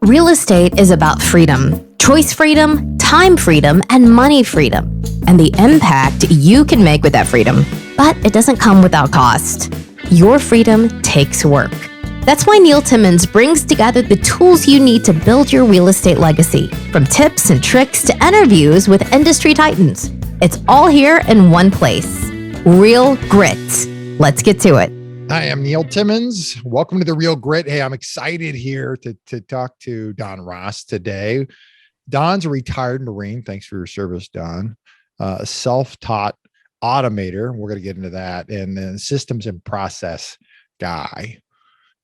Real estate is about freedom, choice freedom, time freedom, and money freedom, and the impact you can make with that freedom. But it doesn't come without cost. Your freedom takes work. That's why Neil Timmins brings together the tools you need to build your real estate legacy, from tips and tricks to interviews with industry titans. It's all here in one place. Real Grit. Let's get to it. Hi, I'm Neil Timmins. Welcome to the Real Grit. Hey, I'm excited here to talk to Don Ross today. Don's a retired Marine. Thanks for your service, Don. A self-taught automator. We're going to get into that. And then systems and process guy.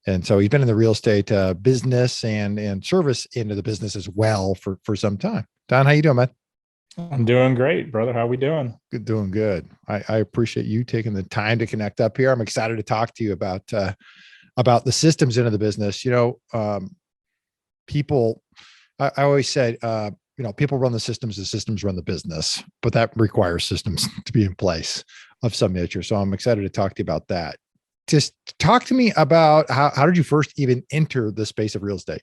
And so he's been in the real estate business and service into the business as well for some time. Don, how you doing, man? I'm doing great, brother. How are we doing? Good, doing good. I appreciate you taking the time to connect up here. I'm excited to talk to you about the systems into the business. People, I always said, people run the systems run the business, but that requires systems to be in place of some nature. So I'm excited to talk to you about that. Just talk to me about how did you first even enter the space of real estate?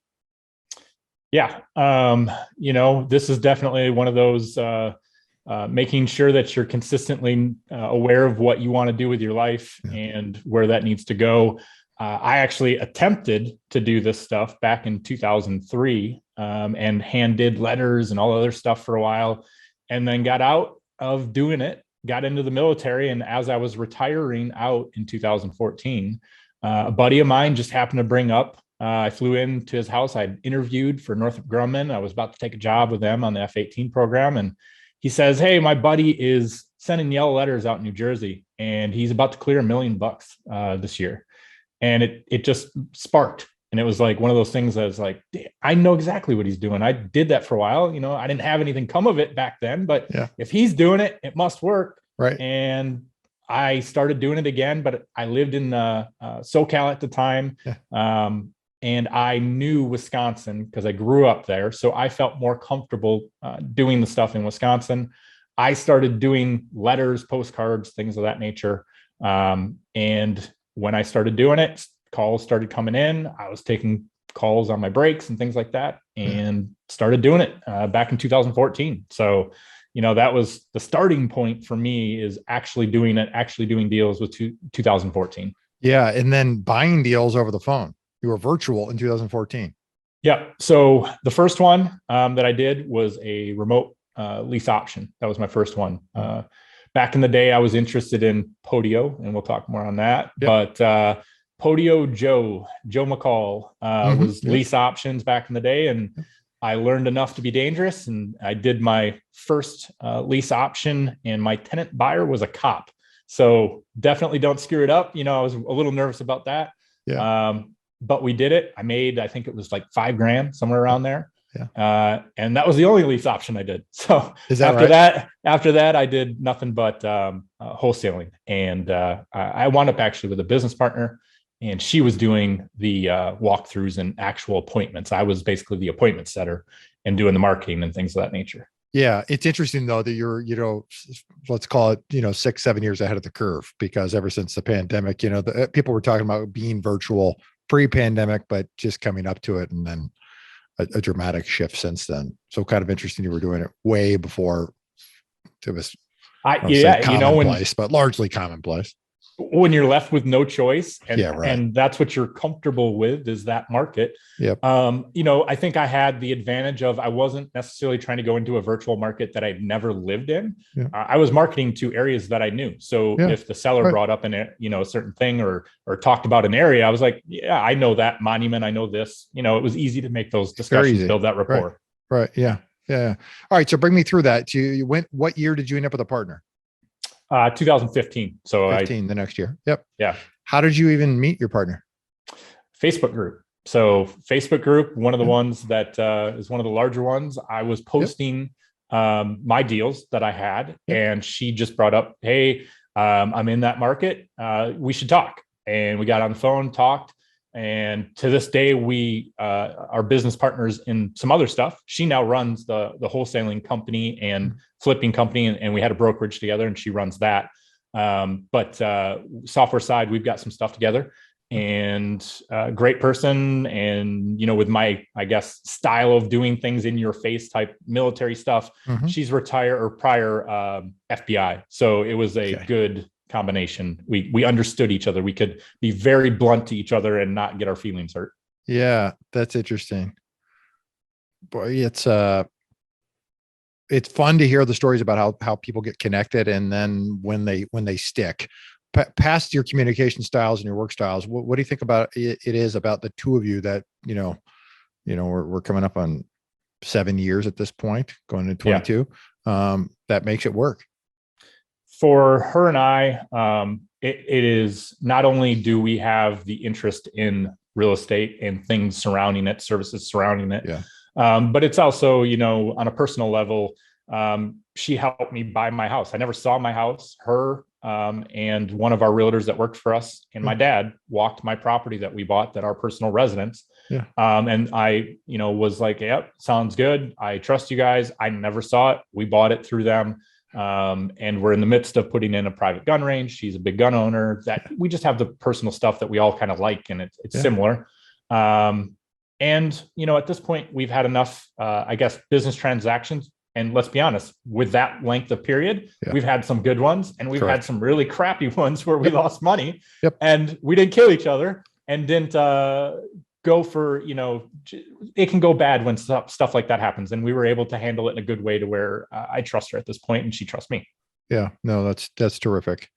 Yeah. This is definitely one of those, making sure that you're consistently aware of what you want to do with your life and where that needs to go. I actually attempted to do this stuff back in 2003 and hand did letters and all other stuff for a while, and then got out of doing it, got into the military. And as I was retiring out in 2014, a buddy of mine just happened to bring up, I flew into his house. I'd interviewed for Northrop Grumman. I was about to take a job with them on the F-18 program. And he says, "Hey, my buddy is sending yellow letters out in New Jersey, and he's about to clear $1 million this year." And it just sparked. And it was like one of those things that was like, I know exactly what he's doing. I did that for a while. I didn't have anything come of it back then, but if he's doing it, it must work. Right. And I started doing it again, but I lived in SoCal at the time. And I knew Wisconsin because I grew up there. So I felt more comfortable doing the stuff in Wisconsin. I started doing letters, postcards, things of that nature. And when I started doing it, calls started coming in. I was taking calls on my breaks and things like that, and started doing it back in 2014. So, that was the starting point for me, is actually doing deals with 2014. Yeah. And then buying deals over the phone. You were virtual in 2014. Yeah. So the first one that I did was a remote lease option. That was my first one. Back in the day, I was interested in Podio, and we'll talk more on that. Yep. But Podio Joe McCall was lease options back in the day. And I learned enough to be dangerous. And I did my first lease option, and my tenant buyer was a cop. So definitely don't screw it up. I was a little nervous about that. Yeah. But we did it. I think it was like $5,000, somewhere around there. Yeah. And that was the only lease option I did. So after that, I did nothing but wholesaling. And I wound up actually with a business partner, and she was doing the walkthroughs and actual appointments. I was basically the appointment setter and doing the marketing and things of that nature. Yeah. It's interesting though, that you're, let's call it, 6-7 years ahead of the curve, because ever since the pandemic, the people were talking about being virtual pre-pandemic, but just coming up to it, and then a dramatic shift since then. So kind of interesting. You were doing it way before it was, commonplace, but largely commonplace. When you're left with no choice, and that's what you're comfortable with, is that market. Yep. I think I had the advantage of, I wasn't necessarily trying to go into a virtual market that I'd never lived in. Yeah. I was marketing to areas that I knew. So if the seller brought up a certain thing or talked about an area, I was like, yeah, I know that monument. I know this. It was easy to make those discussions, build that rapport. Right. Yeah. Yeah. All right. So bring me through that. What year did you end up with a partner? 2015. So 15, the next year. Yep. Yeah. How did you even meet your partner? Facebook group. So Facebook group, one of the ones that is one of the larger ones. I was posting my deals that I had, and she just brought up, "Hey, I'm in that market. We should talk." And we got on the phone, talked. And to this day, we are business partners in some other stuff. She now runs the wholesaling company and flipping company, and we had a brokerage together, and she runs that. But software side, we've got some stuff together. and great person. And, with my, I guess, style of doing things in your face type military stuff, she's retired or prior FBI. So it was a good combination. We understood each other. We could be very blunt to each other and not get our feelings hurt. Yeah, that's interesting. Boy, it's fun to hear the stories about how people get connected, and then when they stick. Past your communication styles and your work styles, what do you think about it is about the two of you that we're coming up on 7 years at this point, going to 22, that makes it work? For her and I, it is not only do we have the interest in real estate and things surrounding it, services surrounding it, but it's also, on a personal level, she helped me buy my house. I never saw my house. Her and one of our realtors that worked for us and my dad walked my property that we bought, that our personal residence. And I, was like, yep, sounds good. I trust you guys. I never saw it. We bought it through them. And we're in the midst of putting in a private gun range. She's a big gun owner. That we just have the personal stuff that we all kind of like, and it's similar. And, at this point we've had enough, I guess, business transactions. And let's be honest, with that length of period, we've had some good ones and we've had some really crappy ones where we lost money and we didn't kill each other and didn't go for, it can go bad when stuff like that happens. And we were able to handle it in a good way to where I trust her at this point and she trusts me. Yeah, no, that's terrific.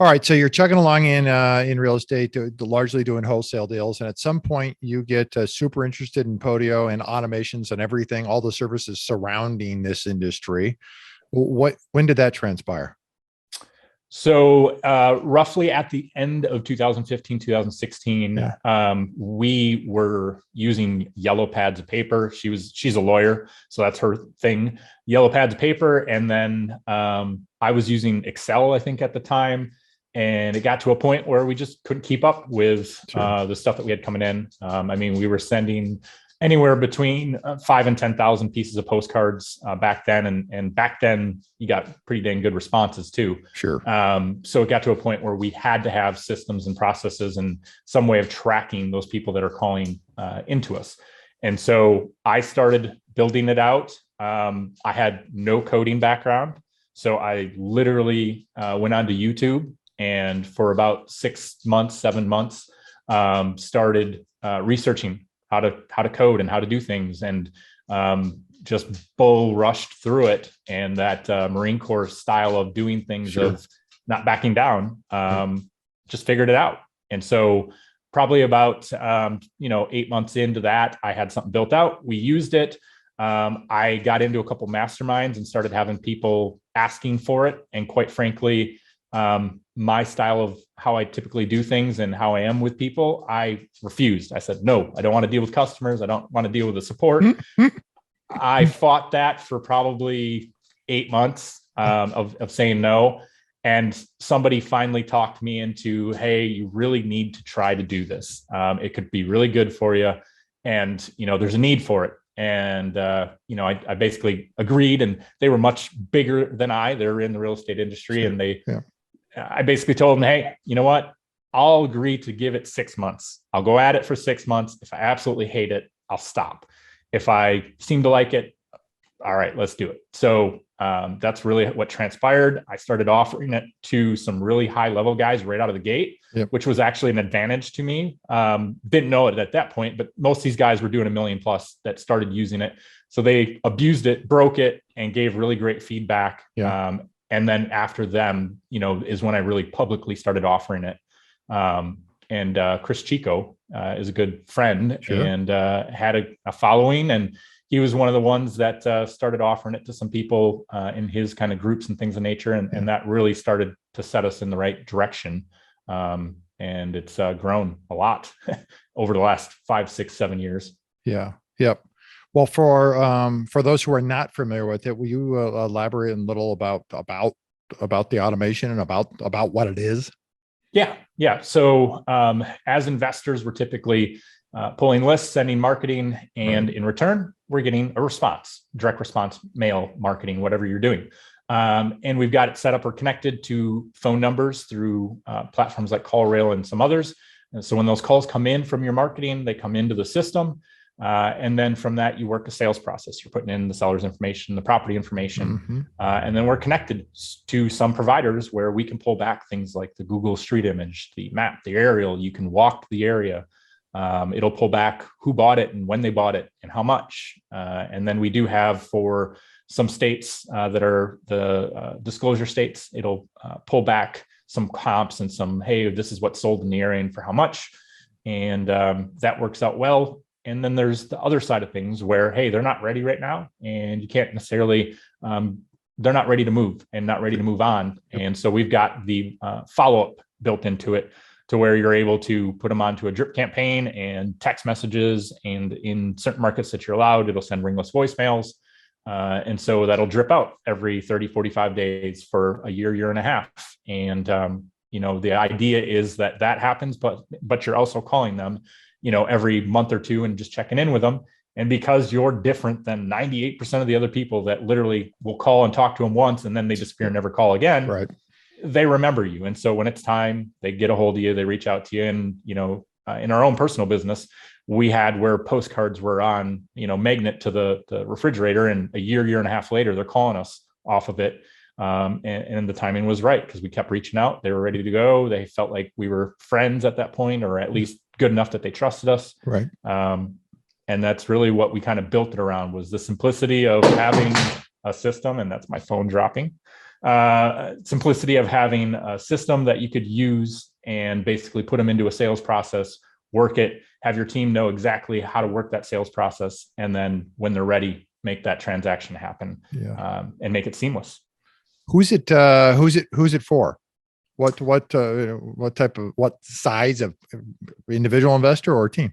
All right. So you're chugging along in real estate, largely doing wholesale deals. And at some point you get super interested in Podio and automations and everything, all the services surrounding this industry. When did that transpire? So roughly at the end of 2015, 2016, we were using yellow pads of paper. She's a lawyer, so that's her thing, yellow pads of paper. And then I was using Excel, I think, at the time. And it got to a point where we just couldn't keep up with the stuff that we had coming in. We were sending anywhere between 5,000 and 10,000 pieces of postcards back then. And back then you got pretty dang good responses too. Sure. So it got to a point where we had to have systems and processes and some way of tracking those people that are calling into us. And so I started building it out. I had no coding background. So I literally went onto YouTube and for about 7 months, started researching how to code and how to do things, and just bull rushed through it. And that Marine Corps style of doing things, of not backing down, just figured it out. And so probably about 8 months into that, I had something built out. We used it. I got into a couple masterminds and started having people asking for it. And quite frankly, my style of how I typically do things and how I am with people, I refused. I said, no, I don't want to deal with customers. I don't want to deal with the support. I fought that for probably 8 months of saying no. And somebody finally talked me into, hey, you really need to try to do this. It could be really good for you. And, there's a need for it. And, I basically agreed, and they were much bigger than I. They're in the real estate industry. And I basically told them, hey, you know what? I'll agree to give it 6 months. I'll go at it for 6 months. If I absolutely hate it, I'll stop. If I seem to like it, all right, let's do it. So that's really what transpired. I started offering it to some really high level guys right out of the gate, which was actually an advantage to me. Didn't know it at that point, but most of these guys were doing $1 million plus that started using it. So they abused it, broke it, and gave really great feedback. And then after them, is when I really publicly started offering it. And Cris Chico is a good friend and had a following. And he was one of the ones that started offering it to some people in his kind of groups and things of nature. And that really started to set us in the right direction. And it's grown a lot over the last 5, 6, 7 years. Yeah. Yep. Well, for those who are not familiar with it, will you elaborate a little about the automation and about what it is? Yeah. So as investors, we're typically pulling lists, sending marketing, and in return, we're getting a response, direct response, mail marketing, whatever you're doing. And we've got it set up or connected to phone numbers through platforms like CallRail and some others. And so when those calls come in from your marketing, they come into the system. And then from that, you work a sales process. You're putting in the seller's information, the property information, and then we're connected to some providers where we can pull back things like the Google Street Image, the map, the aerial. You can walk the area. It'll pull back who bought it and when they bought it and how much. And then we do have for some states that are the disclosure states, it'll pull back some comps and some, hey, this is what sold in the area and for how much. And that works out well. And then there's the other side of things where, hey, they're not ready right now and you can't necessarily, they're not ready to move and not ready to move on. And so we've got the follow-up built into it to where you're able to put them onto a drip campaign and text messages. And in certain markets that you're allowed, it'll send ringless voicemails. And so that'll drip out every 30, 45 days for a year and a half. And, the idea is that happens, but you're also calling them, every month or two and just checking in with them. And because you're different than 98% of the other people that literally will call and talk to them once and then they disappear and never call again, right? They remember you. And so when it's time, they get a hold of you, they reach out to you. And, in our own personal business, we had where postcards were on, magnet to the refrigerator, and a year and a half later, they're calling us off of it. And the timing was right because we kept reaching out. They were ready to go. They felt like we were friends at that point, or at least good enough that they trusted us. Right. And that's really what we kind of built it around, was the simplicity of having a system. And that's my phone dropping. Simplicity of having a system that you could use and basically put them into a sales process, work it, have your team know exactly how to work that sales process. And then when they're ready, make that transaction happen, and make it seamless. Who's it for? What size of individual investor or team?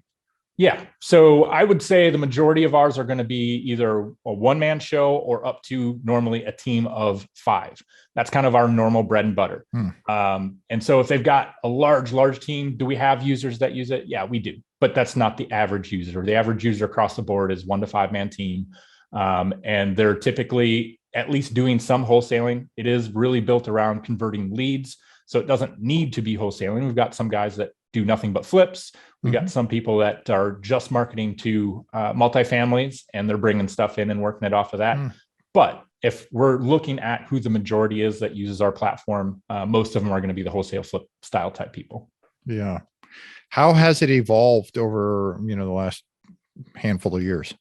Yeah. So I would say the majority of ours are going to be either a one-man show or up to normally a team of 5. That's kind of our normal bread and butter. And so if they've got a large team, do we have users that use it? Yeah, we do. But that's not the average user. The average user across the board is 1 to 5 man team. And they're typically at least doing some wholesaling. It is really built around converting leads. So it doesn't need to be wholesaling. We've got some guys that do nothing but flips. We've got some people that are just marketing to multifamilies, and they're bringing stuff in and working it off of that. But if we're looking at who the majority is that uses our platform, most of them are going to be the wholesale flip style type people. Yeah. How has it evolved over, the last handful of years?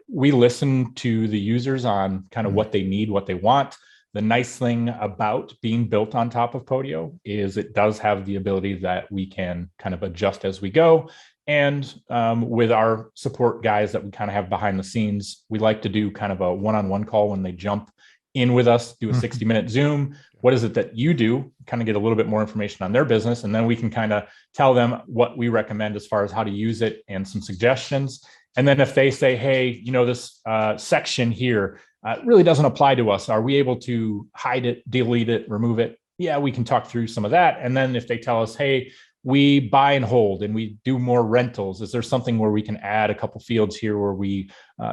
We listen to the users on kind of what they need, what they want. The nice thing about being built on top of Podio is it does have the ability that we can kind of adjust as we go. And with our support guys that we kind of have behind the scenes, we like to do kind of a one-on-one call when they jump in with us, do a 60-minute Zoom. What is it that you do? Kind of get a little bit more information on their business. And then we can kind of tell them what we recommend as far as how to use it and some suggestions. And then if they say, hey, this section here really doesn't apply to us, are we able to hide it, delete it, remove it? Yeah, we can talk through some of that. And then if they tell us, hey, we buy and hold and we do more rentals, is there something where we can add a couple fields here where we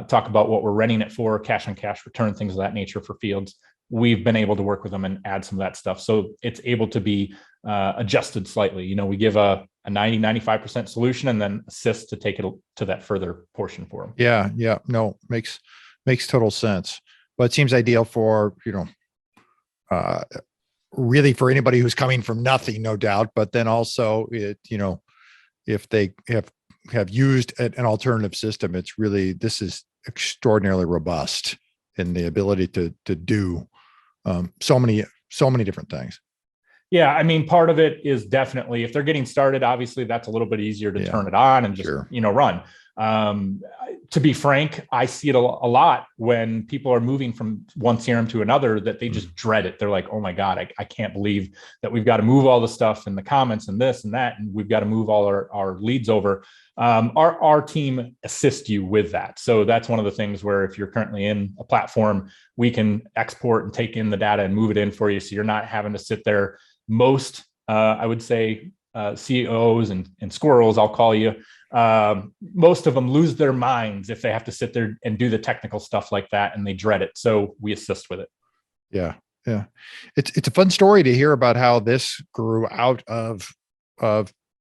talk about what we're renting it for, cash on cash return, things of that nature for fields? We've been able to work with them and add some of that stuff. So it's able to be adjusted slightly. We give a 90-95% solution and then assist to take it to that further portion for them. Yeah. No, makes total sense. But it seems ideal for, really for anybody who's coming from nothing, no doubt. But then also if they have used an alternative system, this is extraordinarily robust in the ability to do so many different things. Yeah. I mean, part of it is definitely, if they're getting started, obviously that's a little bit easier to turn it on and just, run. To be frank, I see it a lot when people are moving from one CRM to another, that they just dread it. They're like, oh my God, I can't believe that we've got to move all the stuff in the comments and this and that, and we've got to move all our leads over. Our team assists you with that. So that's one of the things where if you're currently in a platform, we can export and take in the data and move it in for you. So you're not having to sit there. Most, I would say, CEOs and squirrels, I'll call you, most of them lose their minds if they have to sit there and do the technical stuff like that, and they dread it. So we assist with it. Yeah. It's a fun story to hear about how this grew out of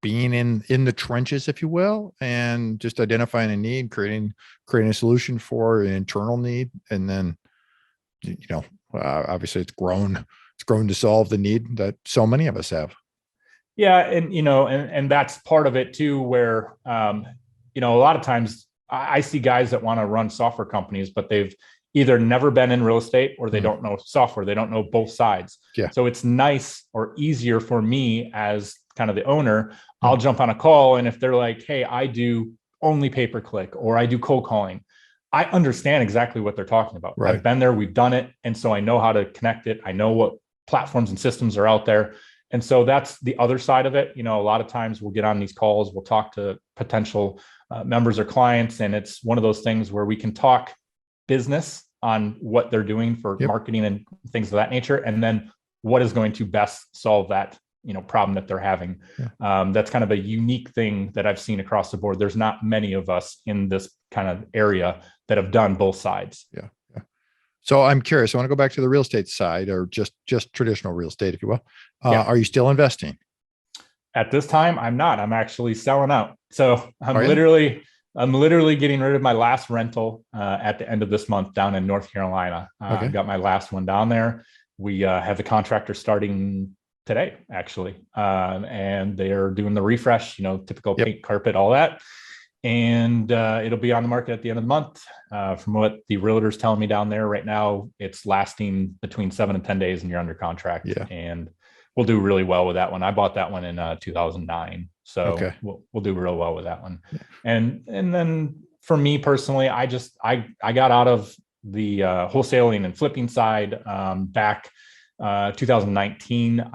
being in the trenches, if you will, and just identifying a need, creating a solution for an internal need, and then obviously it's grown to solve the need that so many of us have. Yeah, and that's part of it too, where a lot of times I see guys that want to run software companies, but they've either never been in real estate or they don't know software. They don't know both sides. Yeah. So it's nice or easier for me as kind of the owner. I'll jump on a call, and if they're like, hey, I do only pay-per-click or I do cold calling, I understand exactly what they're talking about. Right. I've been there, we've done it. And so I know how to connect it. I know what platforms and systems are out there. And so that's the other side of it. A lot of times we'll get on these calls, we'll talk to potential members or clients, and it's one of those things where we can talk business on what they're doing for marketing and things of that nature, and then what is going to best solve that problem that they're having. That's kind of a unique thing that I've seen across the board. There's not many of us in this kind of area that have done both sides. Yeah. So I'm curious, I want to go back to the real estate side, or just traditional real estate, if you will. Are you still investing? At this time, I'm not. I'm actually selling out. So I'm literally getting rid of my last rental at the end of this month down in North Carolina. I've got my last one down there. We have the contractor starting today, actually, and they are doing the refresh, typical paint, carpet, all that. And it'll be on the market at the end of the month. From what the realtor's telling me down there right now, it's lasting between 7 and 10 days, and you're under contract. And we'll do really well with that one. I bought that one in 2009. So we'll do real well with that one. And then for me personally, I got out of the wholesaling and flipping side back 2019.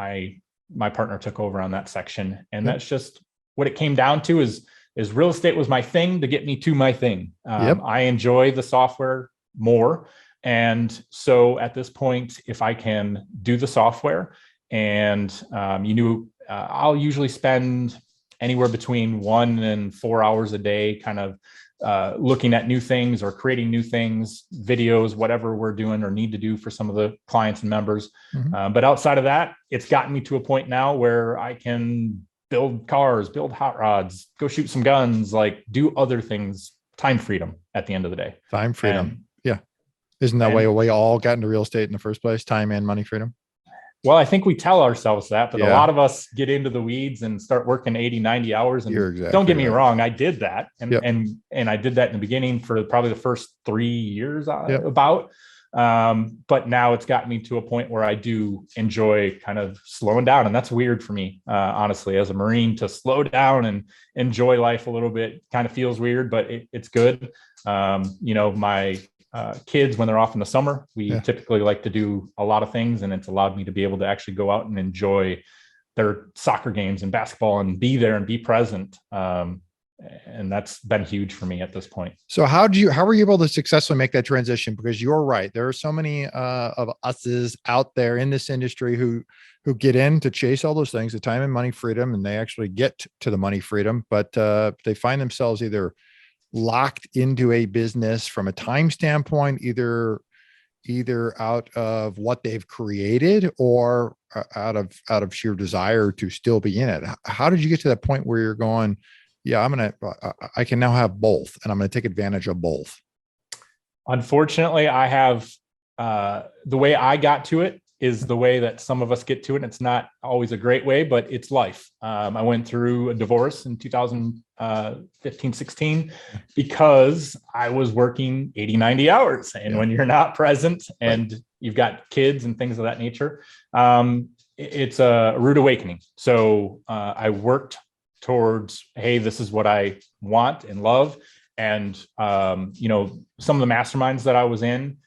My partner took over on that section, and that's just what it came down to is real estate was my thing to get me to my thing. I enjoy the software more. And so at this point, if I can do the software and I'll usually spend anywhere between 1 and 4 hours a day, kind of looking at new things or creating new things, videos, whatever we're doing or need to do for some of the clients and members. But outside of that, it's gotten me to a point now where I can build cars, build hot rods, go shoot some guns, like do other things. Time freedom at the end of the day. Time freedom. Isn't that why we all got into real estate in the first place? Time and money freedom. Well, I think we tell ourselves that, but a lot of us get into the weeds and start working 80, 90 hours. And don't get me wrong, I did that. And I did that in the beginning for probably the first 3 years about. But now it's gotten me to a point where I do enjoy kind of slowing down. And that's weird for me, honestly, as a Marine, to slow down and enjoy life a little bit. Kind of feels weird, but it's good. My kids, when they're off in the summer, we typically like to do a lot of things, and it's allowed me to be able to actually go out and enjoy their soccer games and basketball and be there and be present. And that's been huge for me at this point. So how were you able to successfully make that transition? Because you're right. There are so many of us's out there in this industry who get in to chase all those things, the time and money freedom, and they actually get to the money freedom, but they find themselves either locked into a business from a time standpoint, either out of what they've created or out of sheer desire to still be in it. How did you get to that point where you're going, I can now have both, and I'm going to take advantage of both? Unfortunately, I have, the way I got to it is the way that some of us get to it. And it's not always a great way, but it's life. I went through a divorce in 2015, 16, because I was working 80, 90 hours. And when you're not present and you've got kids and things of that nature, it's a rude awakening. So I worked towards, hey, this is what I want and love. And, some of the masterminds that I was in,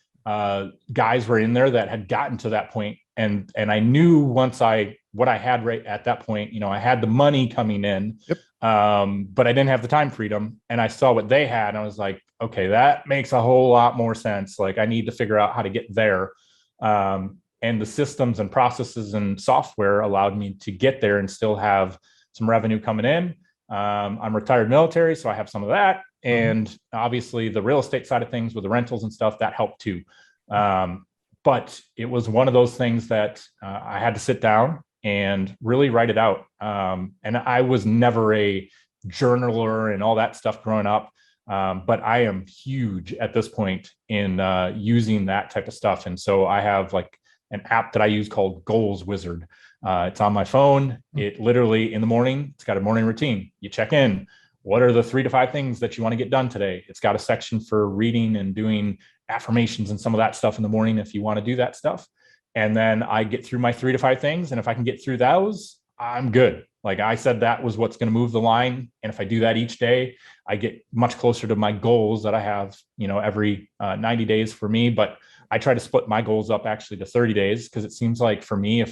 guys were in there that had gotten to that point. And I knew what I had right at that point, I had the money coming in, but I didn't have the time freedom. And I saw what they had. And I was like, okay, that makes a whole lot more sense. Like, I need to figure out how to get there. And the systems and processes and software allowed me to get there and still have some revenue coming in. I'm retired military, so I have some of that. And obviously the real estate side of things with the rentals and stuff, that helped too. But it was one of those things that I had to sit down and really write it out. And I was never a journaler and all that stuff growing up. But I am huge at this point in using that type of stuff. And so I have like an app that I use called Goals Wizard. It's on my phone. It literally in the morning, it's got a morning routine. You check in. What are the 3 to 5 things that you want to get done today? It's got a section for reading and doing affirmations and some of that stuff in the morning if you want to do that stuff. And then I get through my 3 to 5 things. And if I can get through those, I'm good. Like I said, that was what's going to move the line. And if I do that each day, I get much closer to my goals that I have, every 90 days for me. But I try to split my goals up actually to 30 days because it seems like for me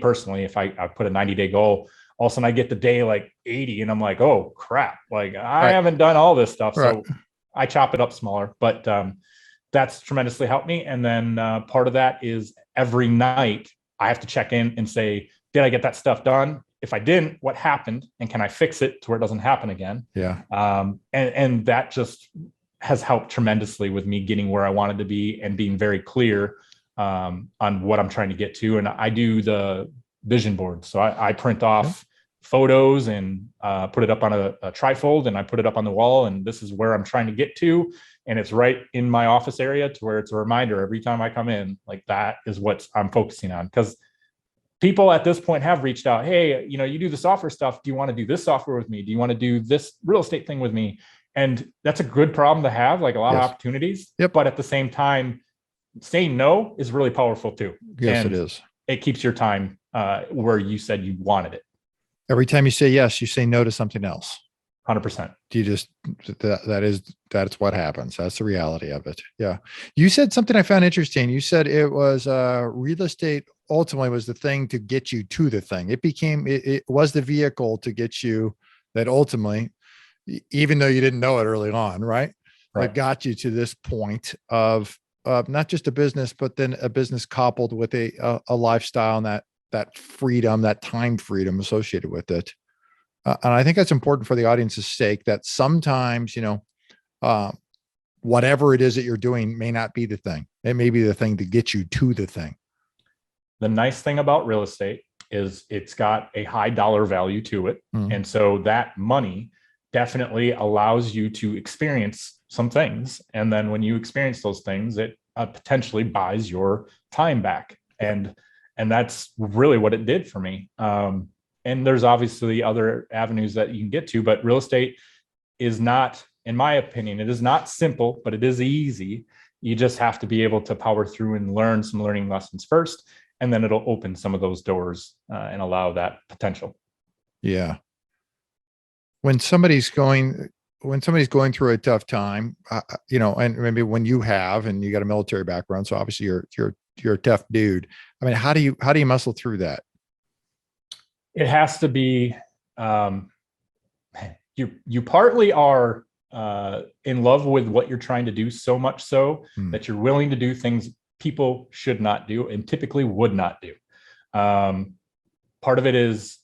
personally, if I put a 90-day goal, all of a sudden I get the day like 80 and I'm like, oh crap, like I haven't done all this stuff. So I chop it up smaller, but that's tremendously helped me. And then part of that is every night I have to check in and say, did I get that stuff done? If I didn't, what happened? And can I fix it to where it doesn't happen again? Yeah. And that just has helped tremendously with me getting where I wanted to be and being very clear on what I'm trying to get to. And I do the vision board. So I print off photos and put it up on a trifold and I put it up on the wall. And this is where I'm trying to get to. And it's right in my office area to where it's a reminder every time I come in, like that is what I'm focusing on. Because people at this point have reached out. Hey, you do the software stuff. Do you want to do this software with me? Do you want to do this real estate thing with me? And that's a good problem to have, like a lot of opportunities. Yep. But at the same time, saying no is really powerful too. Yes, and it is. It keeps your time where you said you wanted it. Every time you say yes, you say no to something else. 100%. You just, that's what happens. That's the reality of it. Yeah. You said something I found interesting. You said it was real estate ultimately was the thing to get you to the thing. It was the vehicle to get you that ultimately, even though you didn't know it early on, right? That got you to this point of not just a business, but then a business coupled with a lifestyle and that freedom, that time freedom associated with it. And I think that's important for the audience's sake, that sometimes, whatever it is that you're doing may not be the thing. It may be the thing to get you to the thing. The nice thing about real estate is it's got a high dollar value to it. Mm-hmm. And so that money definitely allows you to experience some things. And then when you experience those things, it potentially buys your time back. And that's really what it did for me. And there's obviously other avenues that you can get to, but real estate is not, in my opinion, it is not simple, but it is easy. You just have to be able to power through and learn some learning lessons first, and then it'll open some of those doors and allow that potential. Yeah. When somebody's going through a tough time, and maybe when you have, and you got a military background, so obviously you're a tough dude. I mean, how do you muscle through that? It has to be, you partly are in love with what you're trying to do so much so that you're willing to do things people should not do and typically would not do. Part of it is,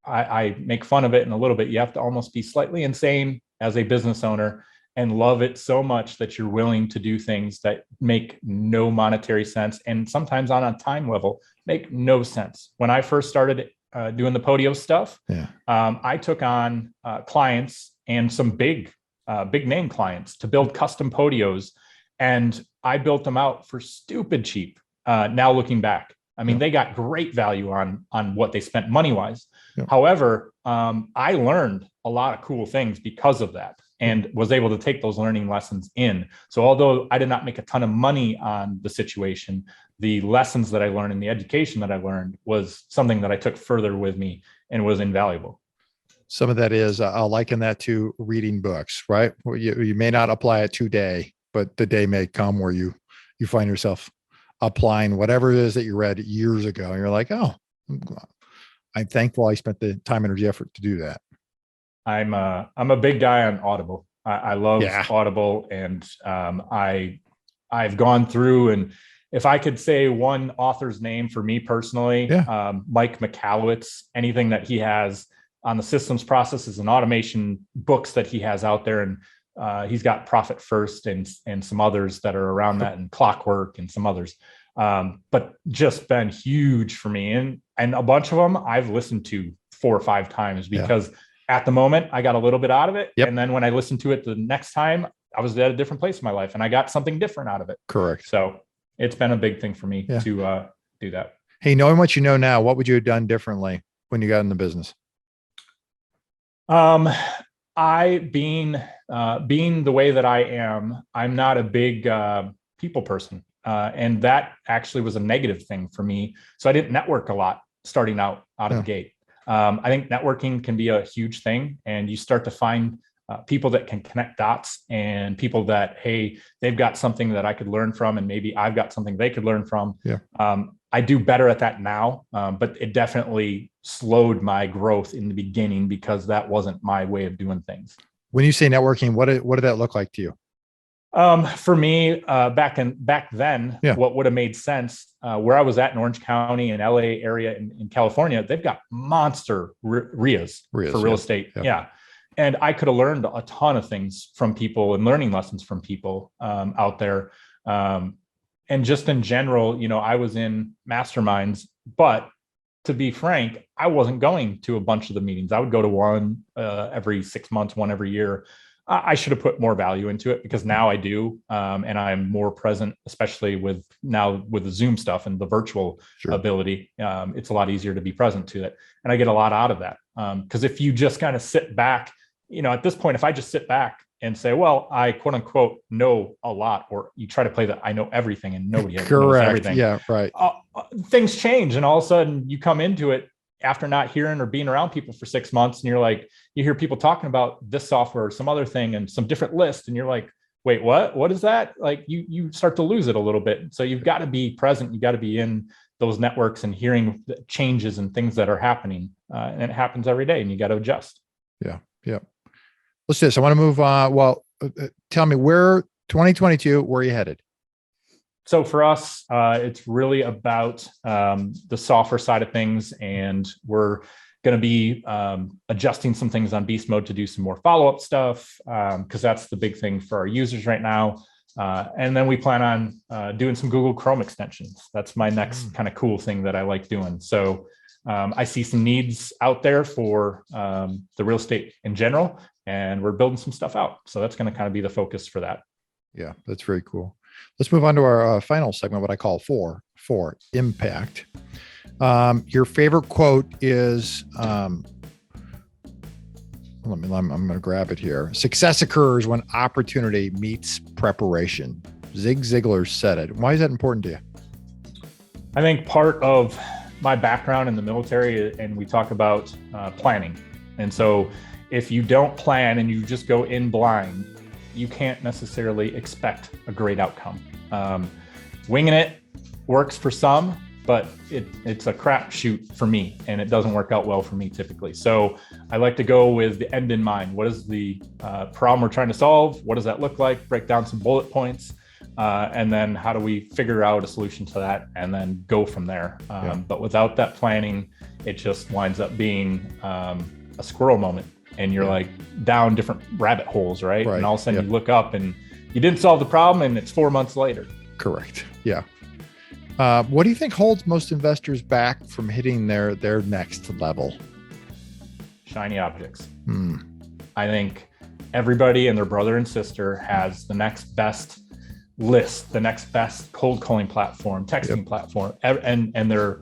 I make fun of it in a little bit. You have to almost be slightly insane as a business owner and love it so much that you're willing to do things that make no monetary sense. And sometimes on a time level, make no sense. When I first started doing the Podio stuff, I took on clients and some big name clients to build custom Podios. And I built them out for stupid cheap. Now looking back, I mean, they got great value on what they spent money-wise. However, I learned a lot of cool things because of that and was able to take those learning lessons in. So although I did not make a ton of money on the situation, the lessons that I learned and the education that I learned was something that I took further with me and was invaluable. Some of that is, I'll liken that to reading books, right? You may not apply it today, but the day may come where you find yourself applying whatever it is that you read years ago. And you're like, oh, I'm thankful I spent the time, energy, effort to do that. I'm a big guy on Audible. I love Audible, and I've gone through, and if I could say one author's name for me personally, Mike Michalowicz, anything that he has on the systems, processes, and automation books that he has out there, and he's got Profit First and some others that are around that, and Clockwork and some others. but just been huge for me. And a bunch of them I've listened to 4 or 5 times because at the moment I got a little bit out of it. And then when I listened to it the next time, I was at a different place in my life and I got something different out of it. Correct. So it's been a big thing for me to do that. Hey, knowing what you know now, what would you have done differently when you got in the business? I being the way that I am, I'm not a big people person. And that actually was a negative thing for me. So I didn't network a lot starting out of the gate. I think networking can be a huge thing, and you start to find people that can connect dots and people that, hey, they've got something that I could learn from, and maybe I've got something they could learn from. I do better at that now, but it definitely slowed my growth in the beginning because that wasn't my way of doing things. When you say networking, what did that look like to you? For me, back then, what would have made sense, where I was at in Orange County and LA area in California, they've got monster RIAs for real estate. And I could have learned a ton of things from people and learning lessons from people out there. And just in general, I was in masterminds, but to be frank, I wasn't going to a bunch of the meetings. I would go to one every 6 months, one every year. I should have put more value into it because now I do. And I'm more present, especially with the Zoom stuff and the virtual ability. It's a lot easier to be present to it. And I get a lot out of that. Because if you just kind of sit back, at this point, if I just sit back and say, well, I quote unquote know a lot, or you try to play that I know everything and nobody knows everything. Yeah, right. Things change. And all of a sudden you come into it after not hearing or being around people for 6 months, and you're like, you hear people talking about this software or some other thing and some different list, and you're like, wait, what is that? Like you start to lose it a little bit. So you've got to be present. You got to be in those networks and hearing the changes and things that are happening. And it happens every day, and you got to adjust. Yeah. Let's do this. I want to move on. Tell me, where 2022, where are you headed? So for us, it's really about the software side of things, and we're going to be adjusting some things on Beast Mode to do some more follow-up stuff, because that's the big thing for our users right now. And then we plan on doing some Google Chrome extensions. That's my next kind of cool thing that I like doing. So I see some needs out there for the real estate in general, and we're building some stuff out. So that's going to kind of be the focus for that. Yeah, that's very cool. Let's move on to our final segment, what I call for impact. Your favorite quote is, I'm going to grab it here. Success occurs when opportunity meets preparation. Zig Ziglar said it. Why is that important to you? I think part of my background in the military, and we talk about planning. And so if you don't plan and you just go in blind, you can't necessarily expect a great outcome. Winging it works for some, but it's a crapshoot for me, and it doesn't work out well for me typically. So I like to go with the end in mind. What is the problem we're trying to solve? What does that look like? Break down some bullet points, and then how do we figure out a solution to that, and then go from there. But without that planning, it just winds up being a squirrel moment, and you're like down different rabbit holes, right? And all of a sudden you look up and you didn't solve the problem, and it's 4 months later. Correct. Yeah. What do you think holds most investors back from hitting their next level? Shiny objects. I think everybody and their brother and sister has the next best list, the next best cold calling platform, texting platform, and they're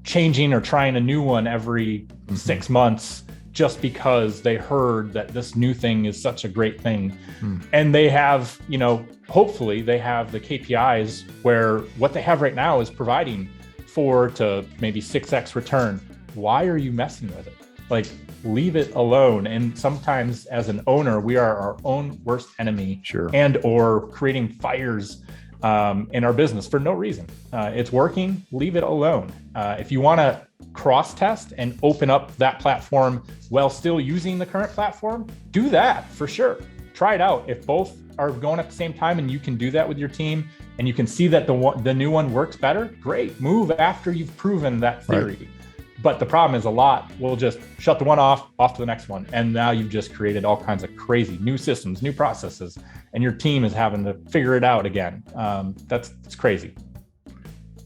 changing or trying a new one every 6 months just because they heard that this new thing is such a great thing. And they have, hopefully they have the KPIs where what they have right now is providing 4 to maybe 6x return. Why are you messing with it? Like, leave it alone. And sometimes as an owner, we are our own worst enemy, and or creating fires in our business for no reason. It's working, leave it alone. If you want to cross test and open up that platform while still using the current platform, do that for sure. Try it out. If both are going at the same time and you can do that with your team and you can see that the new one works better, great. Move after you've proven that theory. But the problem is a lot will just shut the one off to the next one. And now you've just created all kinds of crazy new systems, new processes, and your team is having to figure it out again. It's crazy.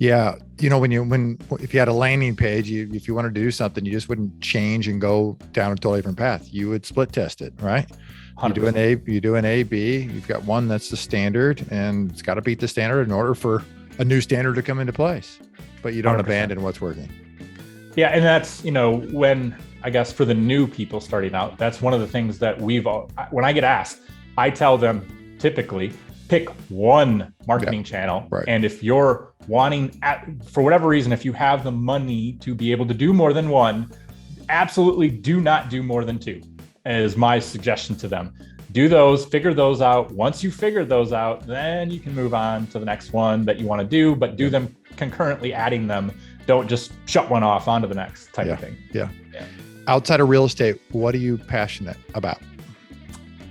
Yeah. If you had a landing page, if you wanted to do something, you just wouldn't change and go down a totally different path. You would split test it, right? 100%. You do an A, B, you've got one that's the standard, and it's got to beat the standard in order for a new standard to come into place, but you don't 100%. Abandon what's working. Yeah. And that's, when I guess for the new people starting out, that's one of the things that when I get asked, I tell them typically pick one marketing channel. Right. And if you're wanting, for whatever reason, if you have the money to be able to do more than one, absolutely do not do more than two, is my suggestion to them. Do those, figure those out. Once you figure those out, then you can move on to the next one that you want to do, but do them concurrently, adding them. Don't just shut one off onto the next type of thing. Yeah. Outside of real estate, what are you passionate about?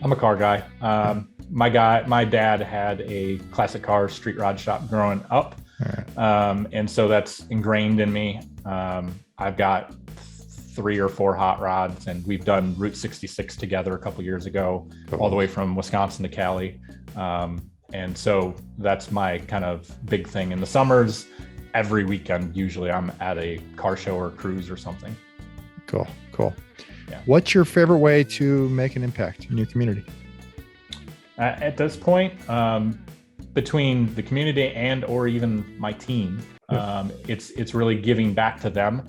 I'm a car guy. My dad had a classic car street rod shop growing up. Right. And so that's ingrained in me. I've got 3 or 4 hot rods, and we've done Route 66 together a couple years ago, all the way from Wisconsin to Cali. And so that's my kind of big thing. In the summers, every weekend, usually I'm at a car show or cruise or something. Cool. Yeah. What's your favorite way to make an impact in your community? At this point, between the community and or even my team, it's really giving back to them.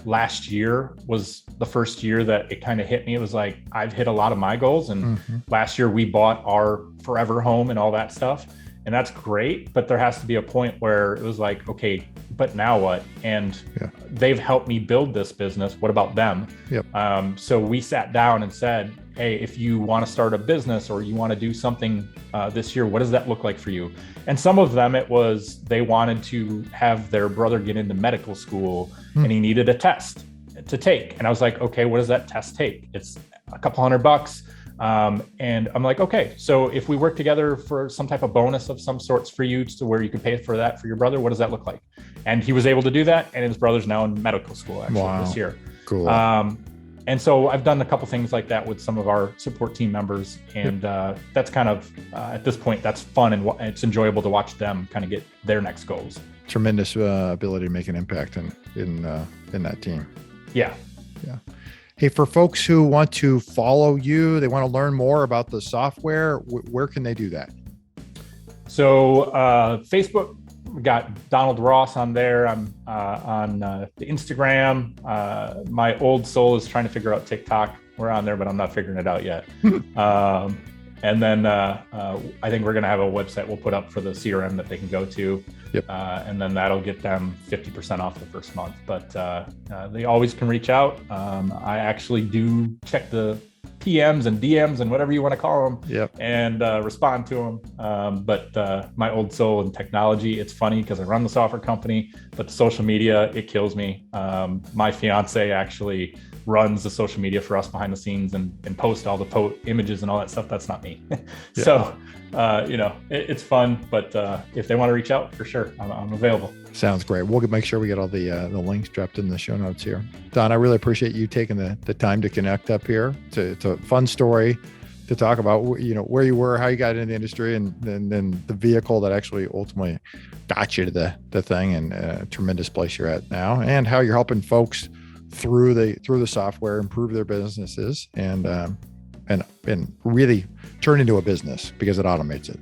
Last year was the first year that it kind of hit me. It was like, I've hit a lot of my goals. And last year we bought our forever home and all that stuff. And that's great, but there has to be a point where it was like, okay, but now what? And they've helped me build this business. What about them? So we sat down and said, hey, if you want to start a business or you want to do something this year, what does that look like for you? And some of them, it was, they wanted to have their brother get into medical school and he needed a test to take. And I was like, okay, what does that test take? It's a couple $100. And I'm like, okay, so if we work together for some type of bonus of some sorts for you to where you could pay for that for your brother, what does that look like? And he was able to do that. And his brother's now in medical school actually this year. Cool. And so I've done a couple things like that with some of our support team members. And that's kind of, at this point, that's fun. And it's enjoyable to watch them kind of get their next goals. Tremendous ability to make an impact in that team. Yeah. Hey, for folks who want to follow you, they want to learn more about the software, where can they do that? So Facebook, we got Donald Ross on there. I'm on the Instagram. My old soul is trying to figure out TikTok. We're on there, but I'm not figuring it out yet. And then I think we're going to have a website we'll put up for the CRM that they can go to. And then that'll get them 50% off the first month. But they always can reach out. I actually do check the PMs and DMs and whatever you want to call them and respond to them. But my old soul in technology, it's funny because I run the software company, but the social media, it kills me. My fiance actually runs the social media for us behind the scenes and post all the images and all that stuff. That's not me. So, it's fun, but if they want to reach out, for sure, I'm available. Sounds great. We'll make sure we get all the links dropped in the show notes here. Don, I really appreciate you taking the time to connect up here. It's a fun story to talk about, where you were, how you got into the industry, and then the vehicle that actually ultimately got you to the thing, and a tremendous place you're at now, and how you're helping folks through the software improve their businesses and really turn into a business because it automates it.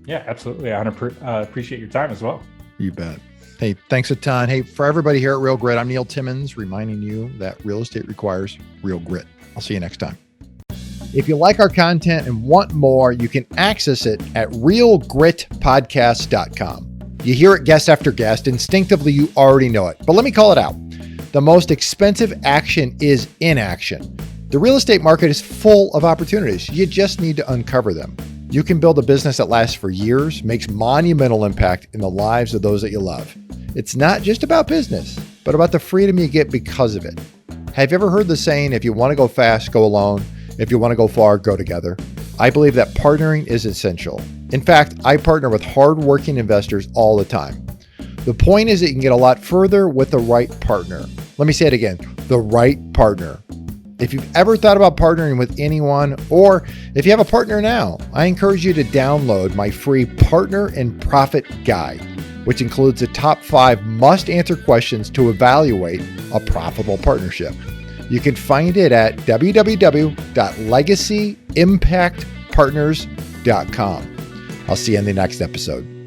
Yeah, absolutely. I appreciate your time as well. You bet. Hey, thanks a ton. Hey, for everybody here at Real Grit, I'm Neil Timmins, reminding you that real estate requires real grit. I'll see you next time. If you like our content and want more, you can access it at realgritpodcast.com. You hear it guest after guest. Instinctively, you already know it, but let me call it out. The most expensive action is inaction. The real estate market is full of opportunities. You just need to uncover them. You can build a business that lasts for years, makes monumental impact in the lives of those that you love. It's not just about business, but about the freedom you get because of it. Have you ever heard the saying, if you want to go fast, go alone. If you want to go far, go together. I believe that partnering is essential. In fact, I partner with hardworking investors all the time. The point is that you can get a lot further with the right partner. Let me say it again, the right partner. If you've ever thought about partnering with anyone, or if you have a partner now, I encourage you to download my free Partner and Profit Guide, which includes the top 5 must-answer questions to evaluate a profitable partnership. You can find it at www.legacyimpactpartners.com. I'll see you in the next episode.